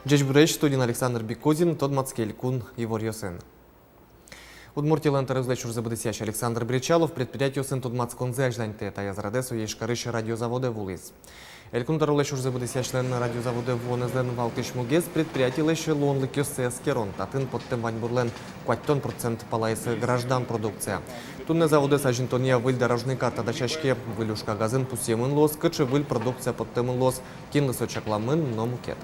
Джечбюреч студент Александр Бекозин, Тодмацкель Кун Ивор Йосен. Удмуртия лентарызлеч урзабыдысящ Александр Бречалов, предприятие сын Тодмацконзе ажданте, тая зарадесу ешкарыш радиозаводе вулиз. Элькун тарулеч урзабыдысящ лен радиозаводе вонезлен валтыш мугез, предприятие леч лонлык йоссескерон, татын подтем ваньбурлен 4% палайсы граждан продукция. Тунне заводе сажинтония выль дорожный карта дачашке, вылюшка газын пусемын лос, кычы выль продукция подтемын лос, кинлысо чакламын, но мукет.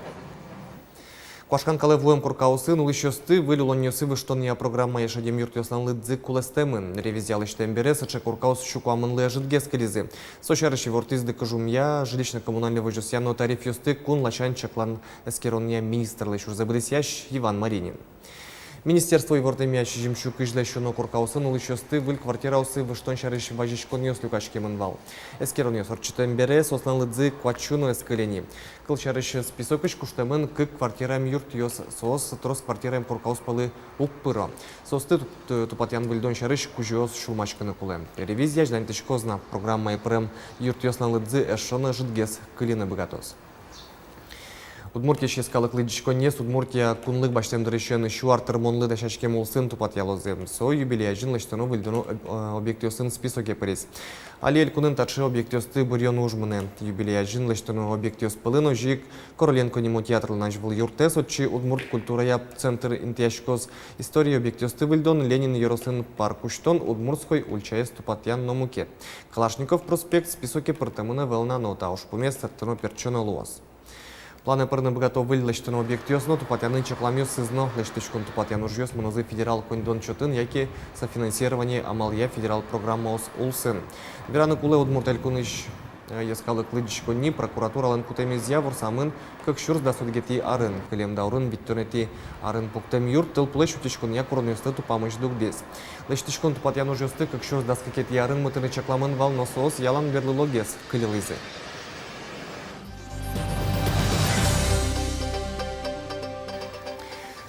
Куашкан кале вуем куркаусын улыщосты вылюлоньосы выштонния программа ешадем юртёслан лыдзы кулестемын. Ревизиялыштен берес, аче куркаус щукуамын лежит гескелизы. Сочарыщи вортизды кожумья, жилищно-коммунальный выжосьяно тариф ёсты кун лачан чаклан эскеронния министрлы шурзабыдысящ Иван Маринин. Министерство и вортемящий жемчуг излещено куркаусын улыщосты выль квартираусы выштончарыщ важичкон ёслюкачки мынвал. Эскерон ёсорчетен берес, ослан лыдзы квачуно эскелени. Кылчарыщ списокыш куштемын кык квартираем юрт ёс соос трос квартираем куркаус палы уппыро. Состы тупатян выльдон чарыщ кужиос шумачканы кулем. Ревизия ждантышкозна программа и прем юрт ёслан лыдзы эшоны жидгес кылины богатос. Удмуртия шескалык лыдичконес, Удмуртия кунлык баштемдырышен шуартыр монлы дашашке молсын тупат ялозы. Со юбилея жинлаштыну выльдыну объектиосын списоке парис. Али элькунын тачы объектиосты бурьон ужмыны. Юбилея жинлаштыну объектиос пылыну жик Короленко нему театрылнаш был юртес, отчи Удмурт культурая центр интияшкоз истории объектиосты выльдон Ленин Ярослын паркуштон Удмуртской ульчаес тупатян номуке. Калашников проспект списоке пыртамына велна нота, уж помест тыно перчона луас. Планы пырны богато выльлаштыну объект ёсно, тупатяны чекламёс сызно, лештычкон тупатян ужьёс монозы федерал кондон чотын, яки софинансирование амалия федерал программа ос улсын. Вераны куле Удмурт элькуныш ескалык лыдичконни прокуратура ленкутемез явор самын, как шурс да судгети арын, кылем даурын биттонети арын пуктем юрт, тыл плещ утичкон якурон ёсты тупамыш дугдес. Лештычкон тупатян ужьёсты, как шурс да скакети арын мытыны чекламын вал носоос ялан верлы логес, кылилызы.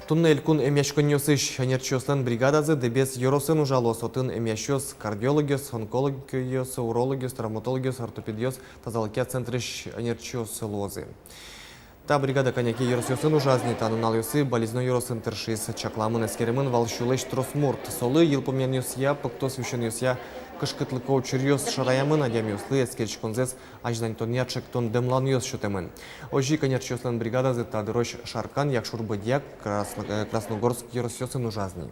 Тунне элькун эмяшконьосыш анерчослен бригадазы дебес йоросын ужалос отын эмяшос кардиологиос, онкологиос, урологиос, травматологиос, ортопедиос, тазалыке центрыш анерчос лозы. Та бригада коняки йоросёсын ужазни, танынал йосы болезной йоросын тершис, чакламын эскеремын валшулеш тросмурт, солы йылпомен йосья, пыктос вишен йосья, кышкытлыко учурьёс шараямын адям йослы эскерчконзес аждантония чектон демлан йос шутемын. Ожи конерчослен бригада зетадырош шаркан якшурбыдяк Красногорск йоросёсын ужазни.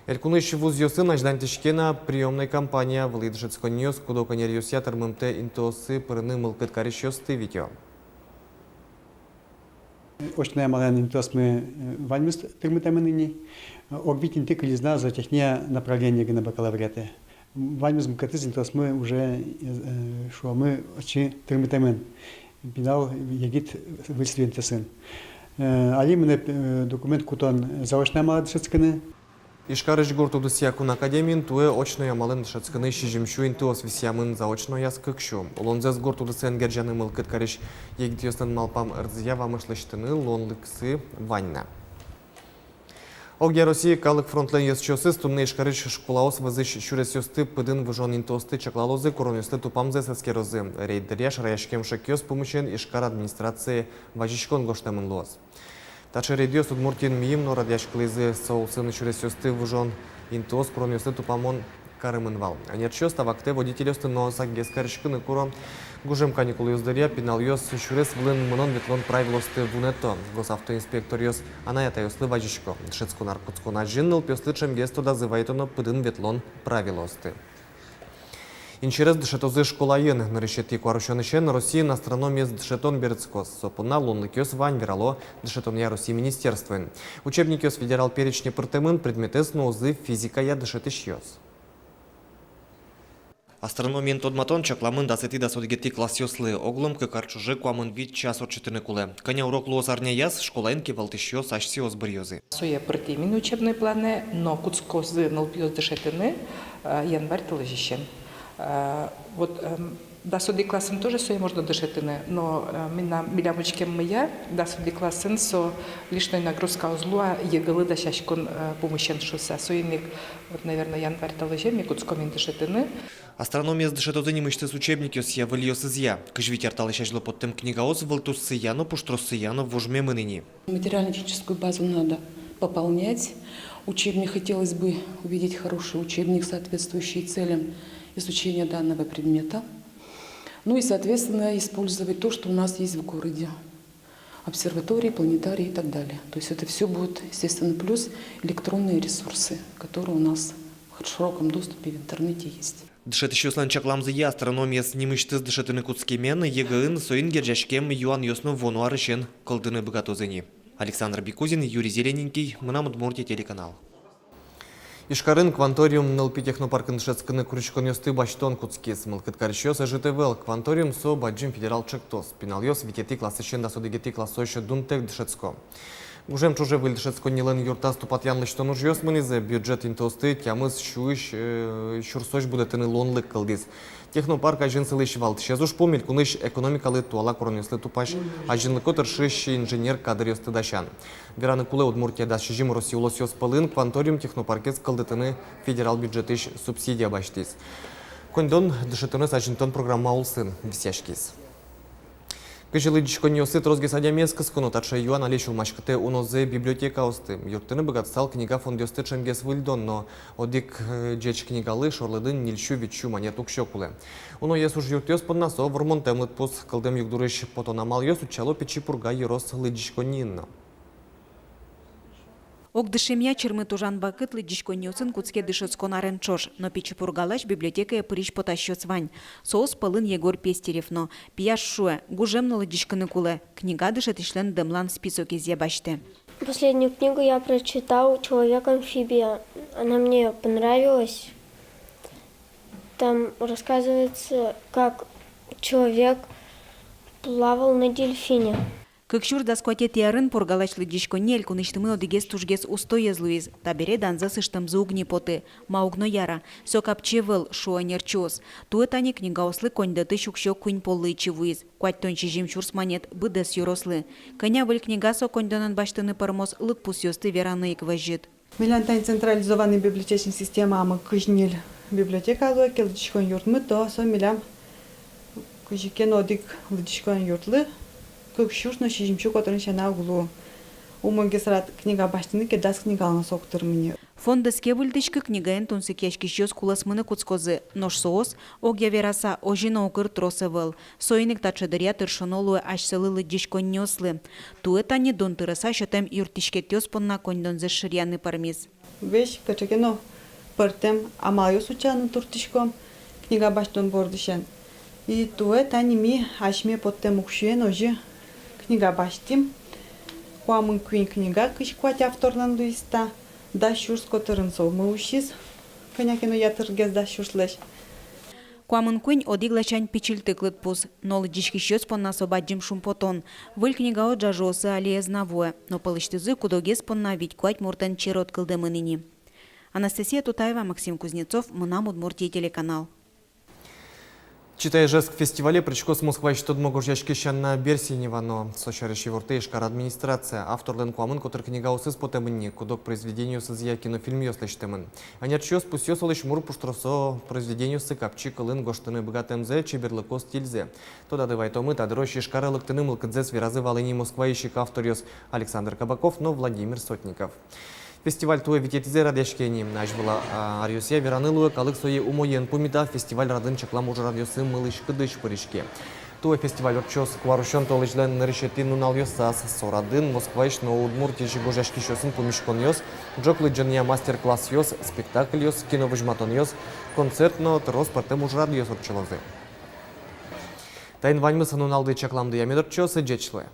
Элькуныш вуз йосын аждантышкена приемной кампания влыджецкон йос, кудо конер йосья термымте интосы пырыны мылкыт кариш йосты видео. Очная малая интос мы вальмус термитами ныне. Орбитин тыкали зна за техния направления на бакалавриате. Вальмус мкатыз интос мы уже что мы очи термитамен. Пинал ягит высвинте сын. Али мне документ кутон заочная малая дышецканы. Ишкарыш гуртудысия кун академин туе очная малын дышецканы шижимшу интуос висямын заочная скыкшу. Лонзес гуртудысен герджаны мылкыт кариш егдиостан малпам рзия вамышлыштыны лонлыксы ванна. Огья России калык фронтлен ёсчосы стунны ишкарыш школаос вызыш шурес ёсты пыдын выжон интосты чаклалозы корон ёсты тупамзе саскерозы. Рейдеряш раяшкем шакёс помощен ишкар администрации важишкон гоштамын лоз. Тачы рейдиос Удмуртин миим но радяшклызы соусын шурес ёсты выжон интос корон ёсты тупамон карымынвал. Анерчёс тавакте водитель ёсты ноосак гескарышкыны курон гужем каникулы ёздаря пинал ёс шурес влын мынон ветлон правилосты вунето. Госавтоинспектор ёс анаята ёслы важишко. Шецко наркотско нажинныл пёслычем гесто дазывайтоно пыдын ветлон правилосты. Инчерез дышетозы школайын нарышети куарушонышен Россия астрономия дышетон берецкос. Сопуна лунлык ёс вань верало дышетон я России министерствен. Учебник ёс федерал перечне пыртемын предметес нозы физика я дышетыш ёс. Астрономиен тодматон чакламын дасети да содгети класс ёслы оглым кыкарчужы куамын вид час от четыны куле. Коня урок луос арня яс школаен кивалтыш ёс ашси ос брьёзы. Суя пыртемин учебные планы, но куцкозы налпиёс дышетыны январь тылыжищен. Вот Да суди класен теж своє можна дишитине, но мінна білямочкем моя, да суди класен, со лишною нагрузка озлуа єгали да шашкон помощен шосе. Соїник, от, наверное, январь та лежем, якут скомін дишитини. Астрономия с дышетозыни мышцы с учебники с явыльёс изъя. Кыжвитер талышажило под тем книга ос вылтус сыяно, пуштрос сыяно вожме мыныни. Материально-техническую базу надо пополнять. Учебник хотелось бы увидеть хороший учебник, соответствующий целям изучения данного предмета. Ну и, соответственно, использовать то, что у нас есть в городе. Обсерватории, планетарии и так далее. То есть это все будет, естественно, плюс электронные ресурсы, которые у нас в широком доступе в интернете есть. Дышет еще сланчаклам зыя астрономия с немышты с дышетыны куцкемен, егын соин гержашкем юан ёсно вону арышен колдыны богатозыни. Александр Бикузин, Юрий Зелененький, Мынам Удмуртия телеканал. Ишкарын кванториум НЛП технопаркын дышетскыны крючкон ёсты баштон куцкес. Мылкыткарщёс ЖТВЛ кванториум со баджим федерал чектос. Пинал ёс витети классыщен да содегети классойшо дунтек дышетско. Уже чуже выльдышецко нилен юрта ступатян лыштон уж ёсмынизе бюджет интосты тямыз шуиш шурсош будетыны лонлык кылдис. Технопарк ажинсылы шивалт. Шезуш помиль куныш экономикалы туала коронёслы тупаш. Ажинлыко тыршыш инженер кадр ёсты дашан. Вераны куле Удмуртия да шижим Россия улос ёс пылын кванториум технопаркес кылдытыны федерал бюджетыш субсидия баштис. Кондон дышетыны сажинтон программа улсын висяшкис. Кыжылы дишконьосы трозги садямескас конотарша юан алешул машкыте унозе библиотека осты. Юртыны богатстал книга фондёсты чемгес выльдон, но одик джеч книгалы шорлыдын нильшу витчу манетук щокуле. Уно ес уж юртёс под насо вормонтем лытпус кылдем югдурыш потонамал ёс учало печи пурга ерос лыдишконинно. Ок дышемья чермы тужан бакытлы дишконьосын куцке дышыцкон арен чош, но пичи пургалаш библиотека приш потащёс вань. Соус пылын Егор Пестерев, но пияш шуэ, гужемнылы дишкыны куле. Книга дышет ишлен дымлан список изъя баште. Последнюю книгу я прочитал «Человек-амфибия». Она мне понравилась. Там рассказывается, как человек плавал на дельфине. Кыкшур да скотет ярын пургалашлы дишконель куныштымы одигес тужгес устой езлуиз. Табере данза сыштым зугни поты. Маугно яра. Сокапчевыл шуанерчос. Туэтани книга ослы коньдаты шукшо кунь поллы чевуиз. Куать тончи жимчурс манет быдес юрослы. Коня выль книга со коньданан баштыны пармос лытпус ёсты вераны икважит. Милянтайн централизованный библиотечная система амы кыжнил библиотека алуа келдишкон юртмы то со милям кыжикен одик лыдишкон юртлы кыкшурно шижимчу которын шана углу. Умогесрат книга баштыны кедас книга ална соктыр мне. Фонда скевульдышкы книгаен тунсы кешкишёс куласмыны куцкозы. Нож соос, огя вераса, ожина укыр тросывыл. Соиник тачадыря тыршонолуэ ашсылылы дишконнёслы. Туэтани дон тырыса шотем юртишкетёс понна коньдонзы ширяны пармиз. Веш качакено пыртем амайос учаны туртишком книга баштон бордышен. И туэтани ми ашме поттем укшуен ожи книга баштим. Хуамын куин книга кышкуать авторлан луиста. Да шурс которын солмы ушиз. Конякено ятыргез да шурслеш. Куамын кунь одиглачань пичильтык лытпус. Нолы дишкишёс понна собаджим шумпотон. Выль книга о джажосы алиез навуэ. Но пылыштызы кудогес понна ведь куать муртен черот кылдымыныни. Анастасия Тутаева, Максим Кузнецов, Мынам Удмуртия телеканал. Читай жеск фестивале причкос Москва что могу жашкищан на Берсинева, но сочарищи вортейшкар администрация. Автор Лен Куамын, который книга усыз потемынни, кудок произведению сызья кинофильм ёслештемын. Анярчиос пусёс олыш мур пуштросо произведению сыкапчи кылын гоштыны богатемзе чеберлыко стильзе. Тода дывайтомы тадырощи шкарылыктыны мылкыдзес виразы валыни Москва ищик авториос Александр Кабаков, но Владимир Сотников. Фестиваль туе витетизе радешкени. Наш была Арьосия веранылуе калык сое умоен пумита фестиваль радын чаклам уже радиосы мылыш кыдыш пырышке. Туе фестиваль отчос кварушон толычлен нарышети нунал ёсас сорадын Москваиш но Удмуртия жигожашки шосын пумишкон ёс, джоклы джания мастер-класс ёс, спектакль ёс, киновыжматон ёс, концерт но трос партем уже радиос отчелозы. Тайн ваньмы сануналды чакламды ямедорчосы джечлы.